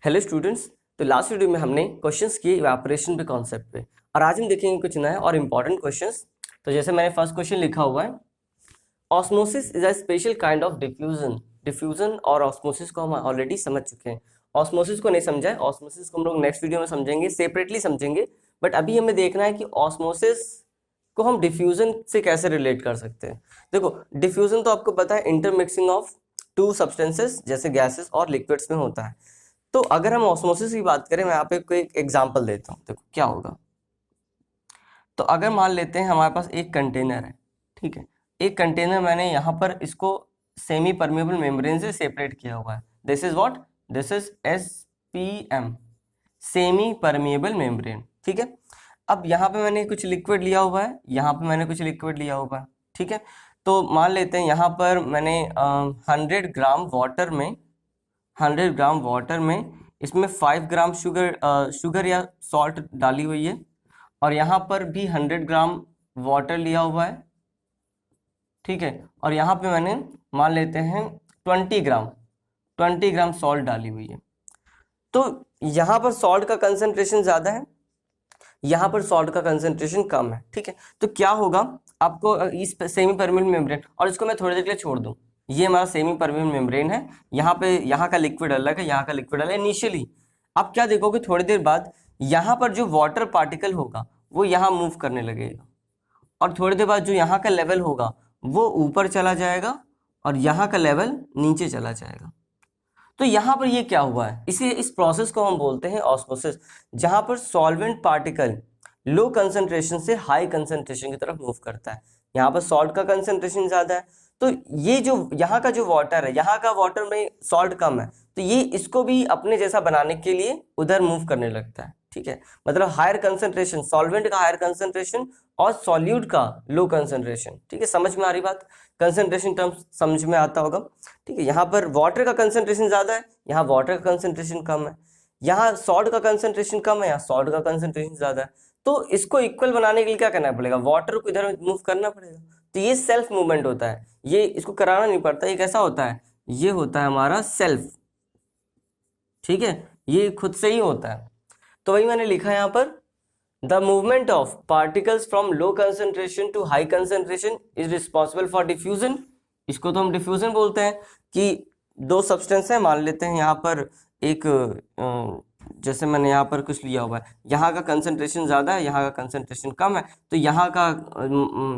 Hello students. तो last video में हमने क्वेश्चंस किए इवेपोरेशन पे कॉन्सेप्ट पे, और आज हम देखेंगे कुछ नया और इम्पॉर्टेंट क्वेश्चंस। तो जैसे मैंने फर्स्ट क्वेश्चन लिखा हुआ है, osmosis is a special kind of diffusion. Diffusion और ऑस्मोसिस को हम ऑलरेडी समझ चुके हैं। ऑस्मोसिस को नहीं समझा है, ऑस्मोसिस को हम लोग नेक्स्ट वीडियो में समझेंगे, सेपरेटली समझेंगे। बट अभी हमें देखना है कि ऑस्मोसिस को हम डिफ्यूजन से कैसे रिलेट कर सकते हैं। देखो, डिफ्यूजन तो आपको पता है इंटरमिक्सिंग ऑफ टू सब्सटेंसेस जैसे गैसेस और लिक्विड्स में होता है। तो अगर हम ऑस्मोसिस की बात करें, मैं यहाँ पे कोई एक एग्जांपल देता हूँ। देखो क्या होगा। तो अगर मान लेते हैं हमारे पास एक कंटेनर है, ठीक है। एक कंटेनर मैंने यहाँ पर इसको सेमी परमेबल मेम्ब्रेन से सेपरेट किया हुआ है। This is what, this is SPM, semi permeable membrane, ठीक है। अब यहाँ पे मैंने कुछ लिक्विड लिया हुआ है, यहाँ पे मैंने कुछ लिक्विड लिया हुआ है, ठीक है। तो मान लेते हैं यहाँ पर मैंने 100 ग्राम वाटर में इसमें 5 ग्राम शुगर या सॉल्ट डाली हुई है, और यहाँ पर भी 100 ग्राम वाटर लिया हुआ है, ठीक है। और यहाँ पे मैंने मान लेते हैं 20 ग्राम सॉल्ट डाली हुई है। तो यहाँ पर सॉल्ट का कंसंट्रेशन ज़्यादा है, यहाँ पर सॉल्ट का कंसंट्रेशन कम है, ठीक है। तो क्या होगा, आपको इस सेमी परमेबल मेम्ब्रेन, और इसको मैं थोड़ी देर के लिए छोड़ दूँ, ये हमारा सेमी परमेबल मेम्ब्रेन है। यहाँ पे यहाँ का लिक्विड अलग है, यहाँ का लिक्विड अलग है इनिशियली। आप क्या देखोगे, थोड़ी देर बाद यहाँ पर जो वाटर पार्टिकल होगा वो यहाँ मूव करने लगेगा, और थोड़ी देर बाद जो यहाँ का लेवल होगा वो ऊपर चला जाएगा, और यहाँ का लेवल नीचे चला जाएगा। तो यहाँ पर ये क्या हुआ है, इस प्रोसेस को हम बोलते हैं ऑस्मोसिस, जहाँ पर सॉल्वेंट पार्टिकल लो कंसंट्रेशन से हाई कंसंट्रेशन की तरफ मूव करता है। यहाँ पर सॉल्ट का कंसंट्रेशन ज़्यादा है, तो ये जो यहाँ का जो वाटर है, यहाँ का वाटर में सॉल्ट कम है, तो ये इसको भी अपने जैसा बनाने के लिए उधर मूव करने लगता है, ठीक है। मतलब हायर कंसंट्रेशन, सॉल्वेंट का हायर कंसंट्रेशन और सॉल्यूट का लो कंसंट्रेशन, ठीक है। समझ में आ रही बात, कंसंट्रेशन टर्म समझ में आता होगा, ठीक है। यहाँ पर वाटर का कंसंट्रेशन ज़्यादा है, यहाँ वाटर का कंसंट्रेशन कम है, यहाँ सॉल्ट का कंसंट्रेशन कम है, यहाँ सॉल्ट का कंसंट्रेशन ज़्यादा है। तो इसको इक्वल बनाने के लिए क्या करना पड़ेगा, वाटर को इधर मूव करना पड़ेगा। तो ये सेल्फ मूवमेंट होता है, ये इसको कराना नहीं पड़ता। ये कैसा होता है, ये होता है हमारा सेल्फ, ठीक है, ये खुद से ही होता है। तो वही मैंने लिखा है यहाँ पर, the movement of particles from low concentration to high concentration is responsible for diffusion. इसको तो हम डिफ्यूजन बोलते हैं कि दो सब्सटेंस है, मान लेते हैं यहाँ पर एक जैसे मैंने यहाँ पर कुछ लिया हुआ है, यहाँ का कंसंट्रेशन ज़्यादा है, यहाँ का कंसंट्रेशन कम है, तो यहाँ का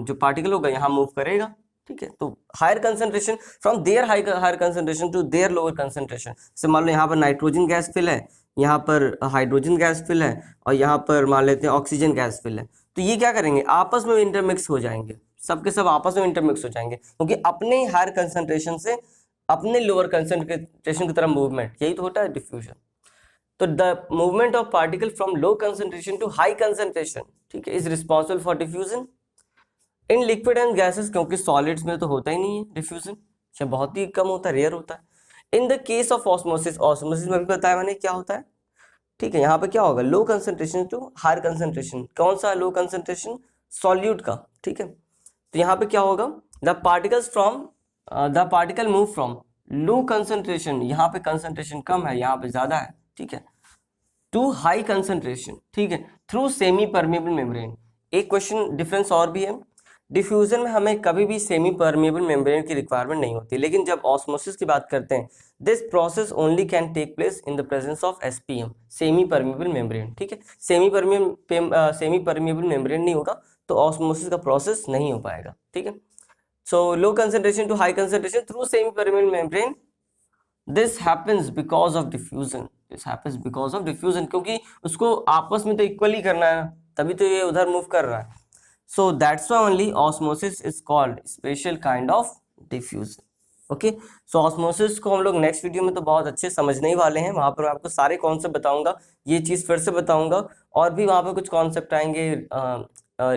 जो पार्टिकल होगा यहाँ मूव करेगा, ठीक है। तो higher concentration from there higher concentration to there lower concentration. से मान लो यहाँ पर नाइट्रोजन गैस फिल है, यहाँ पर हाइड्रोजन गैस फिल है, और यहाँ पर मान लेते हैं ऑक्सीजन गैस फिल है। तो ये क्या करेंगे, आपस में इंटरमिक्स हो जाएंगे, सबके सब आपस में इंटरमिक्स हो जाएंगे, क्योंकि अपने हायर कंसंट्रेशन से अपने लोअर कंसंट्रेशन की तरफ मूवमेंट, यही तो होता है डिफ्यूजन। तो the movement of particle from low concentration to high concentration, ठीक है, is responsible for diffusion in liquid and gases, क्योंकि सॉलिड्स में तो होता ही नहीं है डिफ्यूजन, या बहुत ही कम होता है, रेयर होता है। In the case of osmosis, osmosis में भी बताया मैंने क्या होता है, ठीक है। यहाँ पे क्या होगा, low concentration to higher concentration. कौन सा लो कंसंट्रेशन, सॉल्यूट का, ठीक है। तो यहाँ पे क्या होगा, the particle move from low concentration, यहाँ पे कंसंट्रेशन कम है, यहाँ पे ज्यादा है, ठीक है, टू हाई कंसंट्रेशन, ठीक है, थ्रू सेमी परमेबल मेम्ब्रेन। एक क्वेश्चन डिफरेंस और भी है, डिफ्यूजन में हमें कभी भी सेमी परमेबल मेम्ब्रेन की रिक्वायरमेंट नहीं होती, लेकिन जब ऑस्मोसिस की बात करते हैं, this process only can take place in the presence of SPM, semi permeable membrane, ठीक है। सेमी परमेबल मेम्ब्रेन नहीं होगा तो ऑस्मोसिस का प्रोसेस नहीं हो पाएगा, ठीक है। So low concentration to high concentration through semi permeable membrane, this happens because of diffusion, this happens because of diffusion, क्योंकि उसको आपस में तो इक्वली करना है, तभी तो ये उधर मूव कर रहा है। So that's why only osmosis is called special kind of diffusion. Okay, so osmosis को हम लोग नेक्स्ट वीडियो में तो बहुत अच्छे समझने ही वाले हैं, वहाँ पर मैं आपको सारे कॉन्सेप्ट बताऊंगा, ये चीज़ फिर से बताऊंगा, और भी वहाँ पर कुछ कॉन्सेप्ट आएंगे,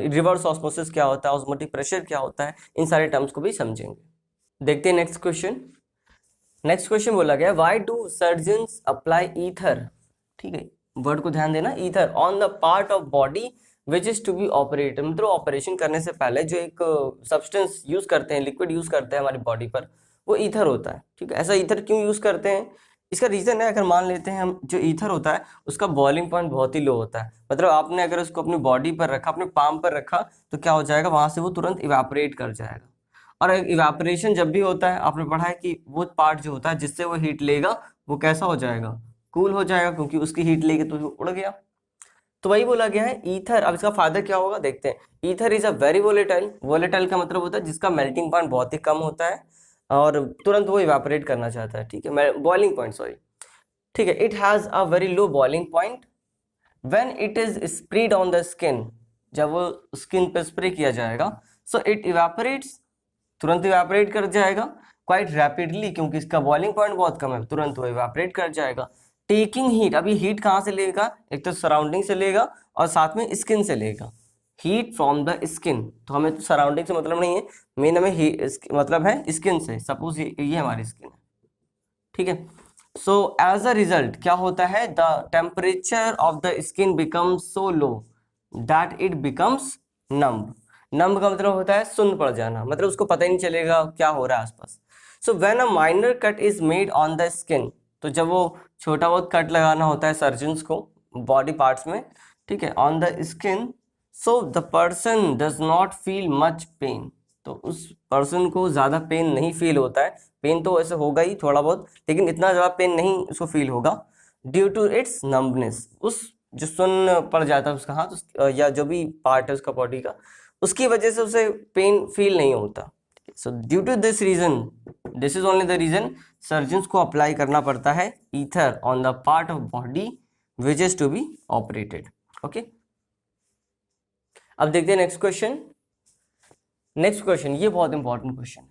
रिवर्स ऑस्मोसिस क्या होता है, ऑस्मोटिक प्रेशर क्या होता है, इन सारे टर्म्स को भी समझेंगे। देखते हैं नेक्स्ट क्वेश्चन। नेक्स्ट क्वेश्चन बोला गया, why do surgeons apply ether, ठीक है, वर्ड को ध्यान देना, ether on the part of body which is to be operated. मतलब ऑपरेशन करने से पहले जो एक सब्सटेंस यूज करते हैं, लिक्विड यूज करते हैं हमारी बॉडी पर, वो ईथर होता है, ठीक है। ऐसा ईथर क्यों यूज करते हैं, इसका रीजन है, अगर मान लेते हैं हम, जो ईथर होता है उसका बॉइलिंग पॉइंट बहुत ही लो होता है, मतलब आपने अगर उसको अपनी बॉडी पर रखा, अपने पाम पर रखा, तो क्या हो जाएगा, वहां से वो तुरंत इवेपोरेट कर जाएगा। और इवेपोरेशन जब भी होता है, आपने पढ़ा है कि वो पार्ट जो होता है जिससे वो हीट लेगा वो कैसा हो जाएगा, कूल हो जाएगा, क्योंकि उसकी हीट लेके तो वो उड़ गया। तो वही बोला गया है ईथर। अब इसका फायदा क्या होगा देखते हैं। Ether is a very volatile, volatile का मतलब होता है जिसका मेल्टिंग पॉइंट बहुत ही कम होता है और तुरंत वो इवेपोरेट करना चाहता है, ठीक है, बॉइलिंग पॉइंट सॉरी, ठीक है। It has a very low boiling point when it is spread on the skin, जब वो स्किन पे स्प्रे किया जाएगा, सो इट इवेपोरेट्स, तुरंत इवेपोरेट कर जाएगा, क्वाइट रैपिडली, क्योंकि इसका बॉइलिंग पॉइंट बहुत कम है, तुरंत वो इवेपोरेट कर जाएगा। टेकिंग हीट, अभी हीट कहाँ से लेगा, एक तो सराउंडिंग से लेगा और साथ में स्किन से लेगा, हीट फ्रॉम द स्किन। तो हमें तो सराउंडिंग से मतलब नहीं है, मेन हमें मतलब है स्किन से। सपोज ये हमारी स्किन है, ठीक है। सो एज अ रिजल्ट क्या होता है, the temperature of the skin becomes so low that it becomes numb. Numb का मतलब होता है सुन्न पड़ जाना, मतलब उसको पता ही नहीं चलेगा क्या हो रहा है आसपास। So when a minor cut is made on the skin, तो जब वो छोटा बहुत कट लगाना होता है सर्जन्स को बॉडी पार्ट्स में, ठीक है, on the skin, so the person does not feel much pain, तो उस पर्सन को ज़्यादा पेन नहीं फील होता है। पेन तो ऐसे होगा ही थोड़ा बहुत, लेकिन इतना ज़्यादा पेन नहीं उसको फील होगा, ड्यू टू इट्स नम्बनेस, उस जो सुन्न पड़ जाता है उसका हाथ या जो भी पार्ट है उसका बॉडी का, उसकी वजह से उसे पेन फील नहीं होता। So due to this reason, this is only the reason, surgeons को अप्लाई करना पड़ता है ether on the part of body which is to be operated. Okay, अब देखते हैं नेक्स्ट क्वेश्चन। नेक्स्ट क्वेश्चन ये बहुत इंपॉर्टेंट क्वेश्चन है।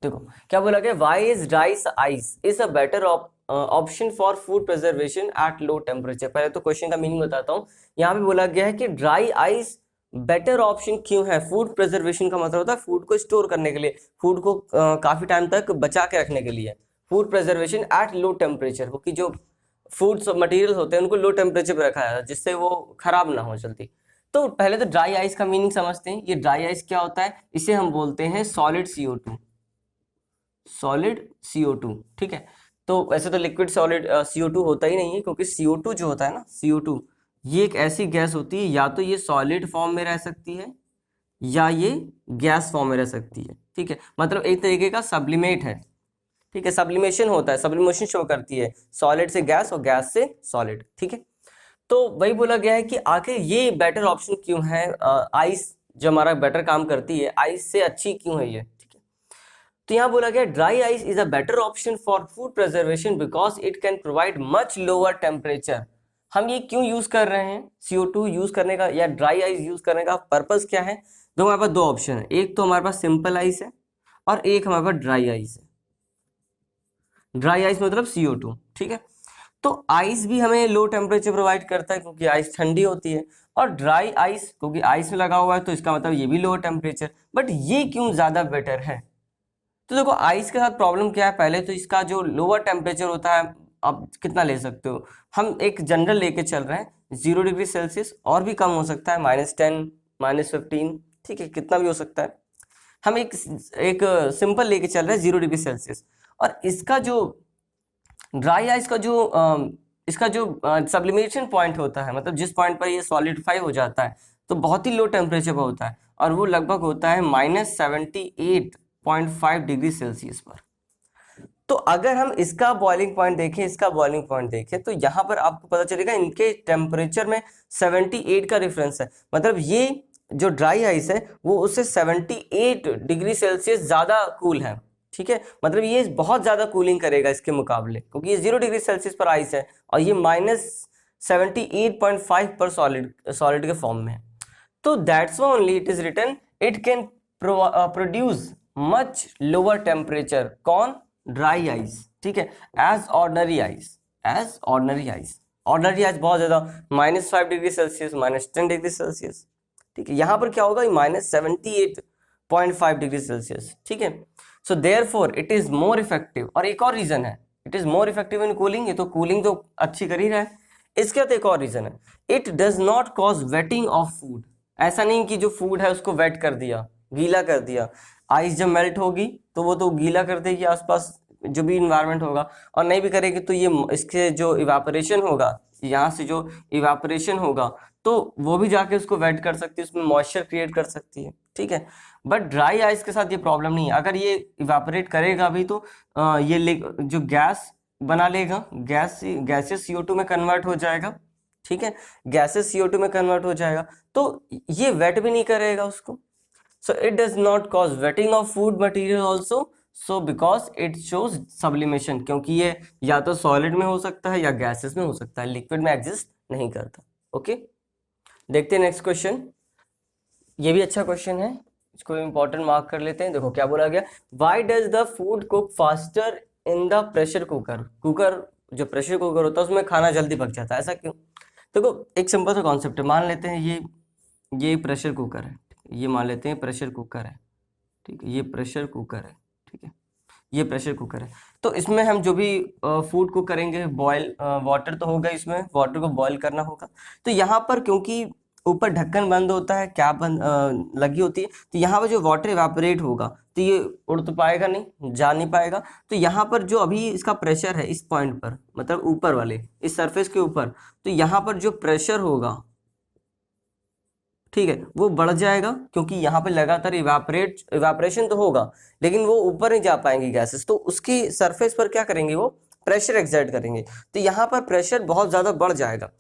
देखो क्या बोला गया, why is dry ice is a better option for food preservation at low temperature. पहले तो क्वेश्चन का मीनिंग बताता हूँ। यहाँ पे बोला गया है कि ड्राई आइस बेटर ऑप्शन क्यों है फूड प्रिजर्वेशन का मतलब होता है फूड को स्टोर करने के लिए, फूड को काफी टाइम तक बचा के रखने के लिए। Food preservation at low temperature, क्योंकि जो फूड मटेरियल होते हैं उनको लो टेम्परेचर पे रखा जाता है जिससे वो खराब ना हो जल्दी। तो पहले तो ड्राई आइस का मीनिंग समझते हैं। ये ड्राई आइस क्या होता है, इसे हम बोलते हैं सॉलिड CO2, सॉलिड CO2, ठीक है। तो वैसे तो लिक्विड सॉलिड CO2 होता ही नहीं है, क्योंकि CO2 जो होता है ना, CO2 ये एक ऐसी गैस होती है, या तो ये सॉलिड फॉर्म में रह सकती है या ये गैस फॉर्म में रह सकती है, ठीक है। मतलब एक तरीके का सब्लिमेट है, ठीक है, सब्लिमेशन होता है, सब्लिमेशन शो करती है सॉलिड से गैस और गैस से सॉलिड, ठीक है। तो वही बोला गया है कि आखिर ये बेटर ऑप्शन क्यों है, आइस जो हमारा बेटर काम करती है आइस से अच्छी क्यों है ये, ठीक है। तो यहाँ बोला गया dry ice is a better option for food preservation because it can provide much lower temperature. हम ये क्यों यूज कर रहे हैं, CO2 यूज करने का या ड्राई आइस यूज करने का पर्पस क्या है। तो हमारे पास दो ऑप्शन है, एक तो हमारे पास सिंपल आइस है और एक हमारे पास ड्राई आइस है। ड्राई आइस मतलब CO2, ठीक है। तो आइस भी हमें लो टेम्परेचर प्रोवाइड करता है क्योंकि आइस ठंडी होती है, और ड्राई आइस क्योंकि आइस में लगा हुआ है तो इसका मतलब ये भी लो टेम्परेचर। बट ये क्यों ज्यादा बेटर है, तो देखो आइस के साथ प्रॉब्लम क्या है, पहले तो इसका जो लोअर टेम्परेचर होता है, आप कितना ले सकते हो, हम एक जनरल लेके चल रहे हैं 0 डिग्री सेल्सियस, और भी कम हो सकता है -10 -15, ठीक है, कितना भी हो सकता है। हम एक सिंपल लेके चल रहे हैं 0 डिग्री सेल्सियस। और इसका जो ड्राई आइस का जो इसका जो सब्लिमेशन पॉइंट होता है, मतलब जिस पॉइंट पर ये सॉलिडिफाई हो जाता है, तो बहुत ही लो टेम्परेचर पर होता है, और वो लगभग होता है -78.5 डिग्री सेल्सियस पर। तो अगर हम इसका बॉइलिंग पॉइंट देखें, इसका बॉइलिंग पॉइंट देखें, तो यहाँ पर आपको पता चलेगा इनके टेम्परेचर में 78 का डिफरेंस है। मतलब ये जो ड्राई आइस है वो उससे 78 डिग्री सेल्सियस ज़्यादा कूल है, ठीक है। मतलब ये बहुत ज़्यादा कूलिंग करेगा इसके मुकाबले, क्योंकि ये 0 डिग्री सेल्सियस पर आइस है और ये -78.5 पर सॉलिड के फॉर्म में है। तो that's why only it is written it can produce much lower temperature, कौन, ड्राई आइस, ठीक है, as ordinary ice, as ordinary ice. Ordinary ice बहुत ज्यादा -5 डिग्री सेल्सियस, -10 डिग्री सेल्सियस, ठीक है। यहाँ पर क्या होगा, -78.5 डिग्री सेल्सियस, ठीक है। So therefore it is more effective. और एक और रीजन है, it is more effective in cooling, ये तो कूलिंग तो अच्छी कर ही रहा है। इसके बाद एक और रीजन है, it does not cause waiting of food. ऐसा नहीं कि जो फूड है उसको वेट कर दिया, गीला कर दिया। आइस जब मेल्ट होगी तो वो तो गीला कर देगी आसपास जो भी इन्वायरमेंट होगा, और नहीं भी करेगी तो ये इसके जो इवापोरेशन होगा, यहाँ से जो इवापोरेशन होगा तो वो भी जाके उसको वेट कर सकती है, उसमें मॉइस्चर क्रिएट कर सकती है, ठीक है। बट ड्राई आइस के साथ ये प्रॉब्लम नहीं है, अगर ये इवापोरेट करेगा भी तो ये जो गैस बना लेगा, गैसेस CO2 में कन्वर्ट हो जाएगा, ठीक है, गैसेस CO2 में कन्वर्ट हो जाएगा, तो ये वेट भी नहीं करेगा उसको। So it does not cause waiting of food material also, so because it shows sublimation, क्योंकि ये या तो सॉलिड में हो सकता है या गैसेस में हो सकता है, लिक्विड में एग्जिस्ट नहीं करता। ओके, देखते हैं नेक्स्ट क्वेश्चन। ये भी अच्छा क्वेश्चन है, इसको इंपॉर्टेंट मार्क कर लेते हैं। देखो क्या बोला गया, why does the food cook faster in the pressure cooker. Cooker जो प्रेशर कुकर होता है उसमें खाना जल्दी पक जाता है, ऐसा क्यों? देखो एक सिंपल सा कॉन्सेप्ट है, मान लेते हैं ये प्रेशर कुकर है, ये मान लेते हैं प्रेशर कुकर है, ठीक है, ये प्रेशर कुकर है, ठीक है, ये प्रेशर कुकर है। तो इसमें हम जो भी फूड कुक करेंगे, बॉयल वाटर तो होगा, इसमें वाटर को बॉयल करना होगा। तो यहाँ पर क्योंकि ऊपर ढक्कन बंद होता है, कैप बंद लगी होती है, तो यहाँ पर जो वाटर इवेपोरेट होगा तो ये उड़ तो पाएगा नहीं, जा नहीं पाएगा। तो यहाँ पर जो अभी इसका प्रेशर है इस पॉइंट पर, मतलब ऊपर वाले इस सरफेस के ऊपर, तो यहाँ पर जो प्रेशर होगा, ठीक है, वो बढ़ जाएगा, क्योंकि यहाँ पे लगातार इवेपोरेशन तो होगा लेकिन वो ऊपर नहीं जा पाएंगे गैसेस, तो उसकी सरफेस पर क्या करेंगे, वो प्रेशर एक्सर्ट करेंगे, तो यहाँ पर प्रेशर बहुत ज़्यादा बढ़ जाएगा।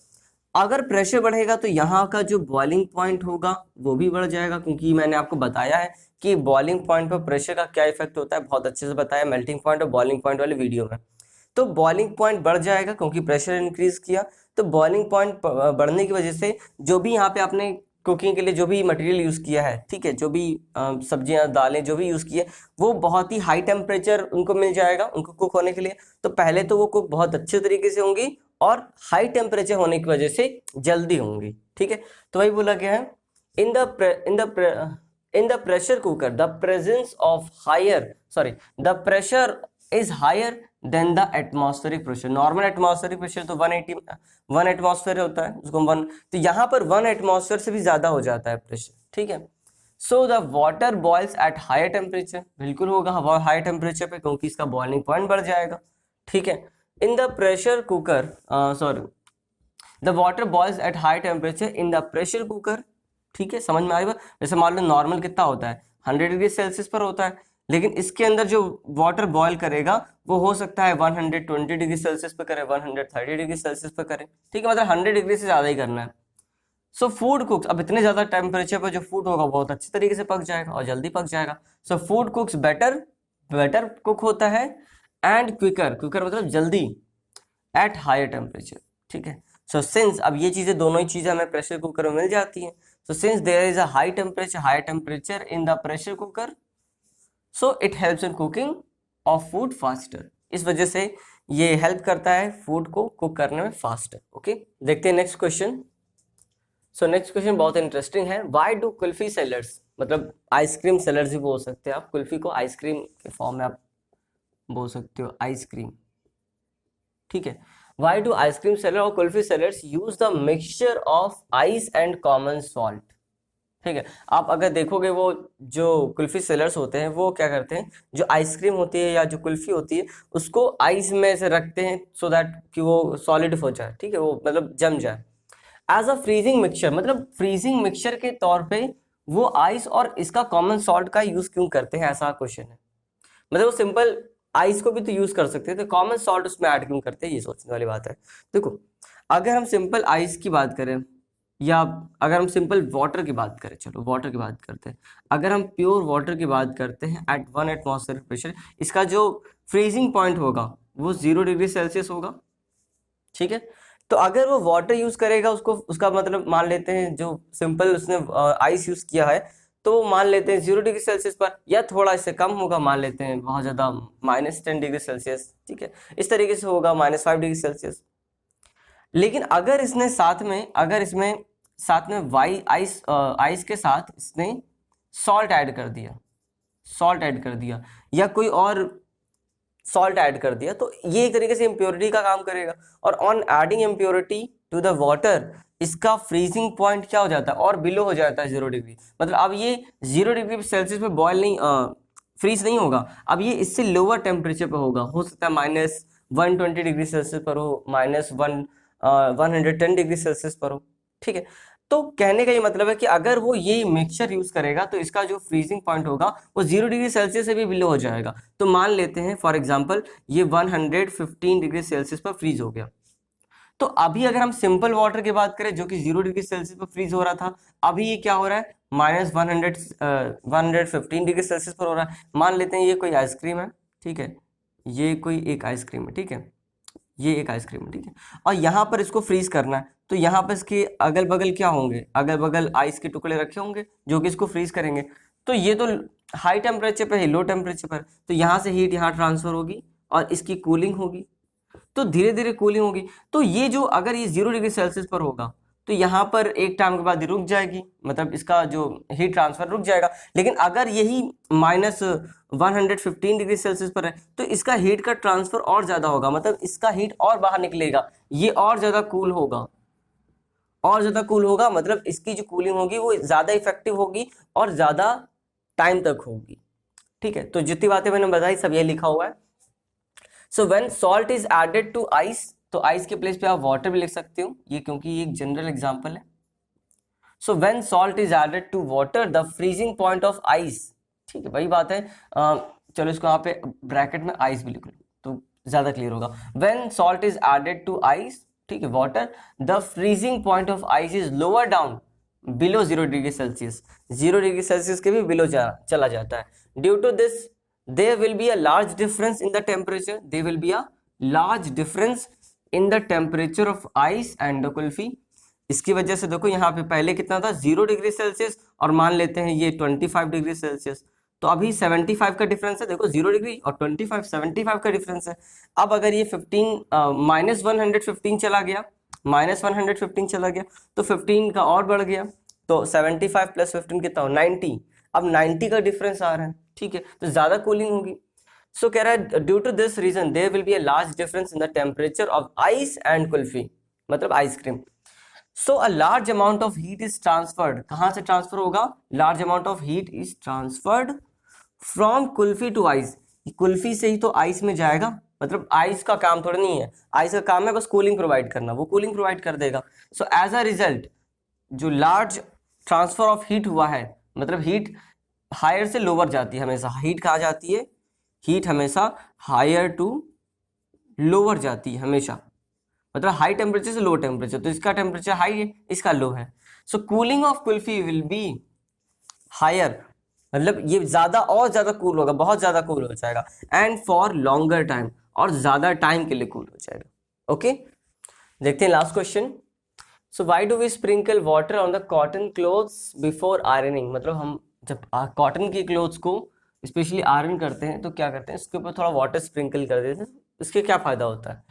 अगर प्रेशर बढ़ेगा तो यहाँ का जो बॉइलिंग पॉइंट होगा वो भी बढ़ जाएगा, क्योंकि मैंने आपको बताया है कि बॉइलिंग पॉइंट पर प्रेशर का क्या इफेक्ट होता है, बहुत अच्छे से बताया मेल्टिंग पॉइंट और बॉइलिंग पॉइंट वाले वीडियो में। तो बॉइलिंग पॉइंट बढ़ जाएगा क्योंकि प्रेशर इंक्रीज किया, तो बॉइलिंग पॉइंट बढ़ने की वजह से जो भी यहाँ पे आपने कुकिंग के लिए जो भी मटेरियल यूज़ किया है, ठीक है, जो भी सब्जियां दालें जो भी यूज़ किए, वो बहुत ही हाई टेम्परेचर उनको मिल जाएगा उनको कुक होने के लिए। तो पहले तो वो कुक बहुत अच्छे तरीके से होंगी और हाई टेम्परेचर होने की वजह से जल्दी होंगी, ठीक है। तो वही बोला गया है, in the pressure cooker the presence of the pressure is higher than the atmospheric pressure. Normal atmospheric pressure तो 1 एटमॉस्फेयर होता है, उसको 1, तो यहाँ पर 1 एटमॉस्फेयर से भी ज्यादा हो जाता है प्रेशर, ठीक है। So the water boils at higher temperature, बिल्कुल होगा हवा हाई टेम्परेचर पे, क्योंकि इसका बॉइलिंग पॉइंट बढ़ जाएगा, ठीक है। In the pressure cooker the water boils at high temperature in the pressure cooker, ठीक है, समझ में आ रही बात। जैसे मान लो नॉर्मल कितना होता है, 100 डिग्री सेल्सियस पर होता है, लेकिन इसके अंदर जो वाटर बॉयल करेगा वो हो सकता है 120 डिग्री सेल्सियस पे करे, 130 डिग्री सेल्सियस पे करे, ठीक है, मतलब 100 डिग्री से ज़्यादा ही करना है। सो फूड कुक्स, अब इतने ज़्यादा टेम्परेचर पर जो फूड होगा बहुत अच्छे तरीके से पक जाएगा और जल्दी पक जाएगा। सो फूड कुक्स बेटर कुक होता है एंड क्विकर मतलब जल्दी एट हायर टेम्परेचर, ठीक है। सो सिंस, अब ये चीज़ें दोनों ही चीज़ें हमें प्रेशर कुकर में मिल जाती हैं, so since there is a high temperature in the pressure cooker, so it helps in cooking of food faster. इस वजह से ये हेल्प करता है फूड को कुक करने में फास्टर। ओके, देखते हैं next question. So next question बहुत इंटरेस्टिंग है, व्हाई डू कुल्फी सेलर्स, मतलब आइसक्रीम सेलर्स भी बोल सकते हैं आप, कुल्फी को आइसक्रीम के फॉर्म में आप बोल सकते हो, आइसक्रीम, ठीक है। व्हाई डू आइसक्रीम सेलर और kulfi sellers use the mixture of ice and common salt, ठीक है। आप अगर देखोगे वो जो कुल्फी सेलर्स होते हैं वो क्या करते हैं, जो आइसक्रीम होती है या जो कुल्फी होती है उसको आइस में से रखते हैं सो दैट कि वो सॉलिड हो जाए, ठीक है, वो मतलब जम जाए। एज अ फ्रीजिंग मिक्सचर, मतलब फ्रीजिंग मिक्सचर के तौर पे वो आइस और इसका कॉमन सॉल्ट का यूज क्यों करते हैं, ऐसा क्वेश्चन है। मतलब वो सिंपल आइस को भी तो यूज कर सकते हैं, तो कॉमन सॉल्ट उसमें ऐड क्यों करते हैं, ये सोचने वाली बात है। देखो अगर हम सिंपल आइस की बात करें या अगर हम सिंपल वाटर की बात करें, चलो वाटर की बात करते हैं, अगर हम प्योर वाटर की बात करते हैं एट 1 एटमॉस्फेरिक प्रेशर, इसका जो फ्रीजिंग पॉइंट होगा वो 0 डिग्री सेल्सियस होगा, ठीक है। तो अगर वो वाटर यूज करेगा उसको, उसका मतलब मान लेते हैं जो सिंपल उसने आइस यूज किया है तो मान लेते हैं 0 डिग्री सेल्सियस पर, या थोड़ा इससे कम होगा, मान लेते हैं बहुत ज़्यादा -10 डिग्री सेल्सियस, ठीक है, इस तरीके से होगा -5 डिग्री सेल्सियस। लेकिन अगर इसने साथ में, अगर इसमें साथ में आइस के साथ इसने सॉल्ट ऐड कर दिया या कोई और सॉल्ट ऐड कर दिया, तो ये एक तरीके से इम्प्योरिटी का काम करेगा। और on adding impurity to the water, इसका फ्रीजिंग पॉइंट क्या हो जाता है और बिलो हो जाता है 0 डिग्री, मतलब अब ये 0 डिग्री सेल्सियस पे बॉयल नहीं फ्रीज नहीं होगा। अब ये इससे लोअर टेम्परेचर पर होगा, हो सकता है -120 डिग्री सेल्सियस पर हो, -110 डिग्री सेल्सियस पर हो, ठीक है। तो कहने का ये मतलब है कि अगर वो ये मिक्सचर यूज करेगा तो इसका जो फ्रीजिंग पॉइंट होगा वो 0 डिग्री सेल्सियस से भी बिलो हो जाएगा। तो मान लेते हैं फॉर एग्जांपल ये 115 डिग्री सेल्सियस पर फ्रीज हो गया। तो अभी अगर हम सिंपल वाटर की बात करें जो कि 0 डिग्री सेल्सियस पर फ्रीज हो रहा था, अभी ये क्या हो रहा है -115 डिग्री सेल्सियस पर हो रहा है। मान लेते हैं ये कोई आइसक्रीम है, ठीक है, ये कोई एक आइसक्रीम है, ठीक है, ये एक आइसक्रीम है, ठीक है, और यहाँ पर इसको फ्रीज करना है। तो यहाँ पर इसके अगल बगल क्या होंगे, अगल बगल आइस के टुकड़े रखे होंगे जो कि इसको फ्रीज करेंगे। तो ये तो हाई टेम्परेचर पर है, लो टेम्परेचर पर, तो यहाँ से हीट यहाँ ट्रांसफर होगी और इसकी कूलिंग होगी, तो धीरे धीरे कूलिंग होगी। तो ये जो अगर ये 0 डिग्री सेल्सियस पर होगा तो यहाँ पर एक टाइम के बाद रुक जाएगी, मतलब इसका जो हीट ट्रांसफर रुक जाएगा। लेकिन अगर यही -115 डिग्री सेल्सियस पर है तो इसका हीट का ट्रांसफर और ज़्यादा होगा, मतलब इसका हीट और बाहर निकलेगा, ये और ज़्यादा कूल होगा, और ज़्यादा कूल होगा, मतलब इसकी जो कूलिंग होगी वो ज़्यादा इफेक्टिव होगी और ज़्यादा टाइम तक होगी, ठीक है। तो जितनी बातें मैंने बताई सब ये लिखा हुआ है। So when salt is added to ice, तो आइस के प्लेस पे आप वाटर भी लिख सकते हो, ये क्योंकि ये एक जनरल एग्जांपल है। So when salt is added to water the freezing point of ice, ठीक है, वही बात है। चलो इसको यहाँ पे ब्रैकेट में आइस भी लिख लो तो ज्यादा क्लियर होगा। When salt is added to ice, ठीक है, water, the freezing point of ice is lower down below 0 degree Celsius, 0 degree Celsius के भी बिलो चला जाता है। Due to this there will be a large difference in the temperature, there will be a large difference in the temperature of ice and the kulfi. इसकी वजह से देखो यहाँ पे पहले कितना था 0 डिग्री सेल्सियस और मान लेते हैं ये 25 डिग्री सेल्सियस, तो अभी 75 का डिफरेंस है, देखो 0 डिग्री और 25 75 का डिफरेंस है। अब अगर ये 115 चला गया, -115 चला गया तो 15 का और बढ़ गया, तो 75 + 15 कितना हो 90, अब 90 का डिफरेंस आ रहा है, ठीक है, तो ज्यादा कूलिंग होगी। सो कह रहा है due to this reason there will be a large difference in the temperature of ice and kulfi, मतलब ice cream. So a large amount of heat is transferred, कहां से ट्रांसफर होगा, large amount of heat is transferred from kulfi to ice, kulfi से ही तो ice में जाएगा, मतलब आइस का काम थोड़ा नहीं है, आइस का काम है बस कूलिंग प्रोवाइड करना, वो कूलिंग प्रोवाइड कर देगा। सो एज अ रिजल्ट जो लार्ज ट्रांसफर ऑफ हीट हुआ है, मतलब हीट हायर से लोअर जाती है हमेशा, हीट कहाँ जाती है, हीट हमेशा हायर टू लोअर जाती है हमेशा, मतलब हाई टेम्परेचर से लो टेम्परेचर, तो इसका टेम्परेचर हाई है इसका लो है। So cooling of kulfi will be higher, मतलब ये ज्यादा और ज्यादा कूल होगा, बहुत ज्यादा कूल हो जाएगा, एंड फॉर लॉन्गर टाइम, और ज्यादा टाइम के लिए कूल हो जाएगा। ओके, देखते हैं last question. So why do we sprinkle water on the cotton clothes before ironing, मतलब हम जब कॉटन की क्लोथ्स को स्पेशली आयरन करते हैं तो क्या करते हैं, इसके ऊपर थोड़ा वाटर स्प्रिंकल कर देते हैं, इसके क्या फायदा होता है।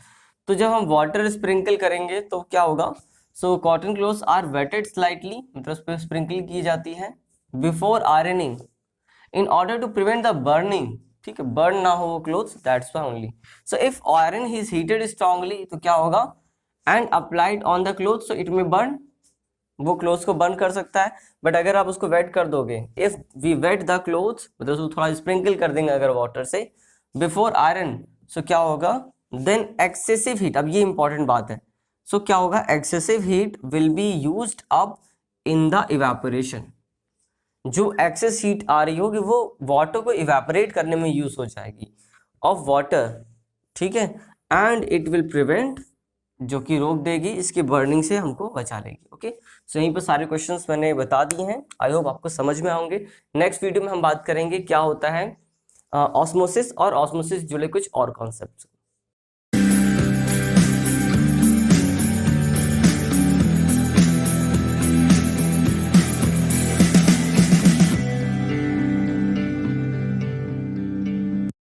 तो जब हम वाटर स्प्रिंकल करेंगे तो क्या होगा, so cotton clothes are wetted slightly, मतलब उस पर स्प्रिंकल की जाती है before ironing in order to prevent the burning, ठीक है, बर्न ना हो वो clothes, that's why only. So if iron is heated strongly तो क्या होगा, and applied on the cloth so it may burn, वो क्लोथ्स को बर्न कर सकता है। बट अगर आप उसको वेट कर दोगे, if we wet the clothes, मतलब उसको थोड़ा स्प्रिंकल कर देंगे अगर वाटर से बिफोर आयरन, सो क्या होगा, देन एक्सेसिव हीट, अब ये इंपॉर्टेंट बात है, सो क्या होगा, excessive heat will be used up in the evaporation, जो एक्सेस हीट आ रही होगी वो वाटर को इवेपोरेट करने में यूज हो जाएगी ऑफ वाटर, ठीक है, एंड इट विल प्रिवेंट, जो कि रोक देगी इसकी बर्निंग से, हमको बचा लेगी। ओके, सो यहीं पर सारे क्वेश्चंस मैंने बता दिए हैं, आई होप आपको समझ में आएंगे। नेक्स्ट वीडियो में हम बात करेंगे क्या होता है ऑस्मोसिस, और ऑस्मोसिस जुड़े कुछ और कॉन्सेप्ट्स।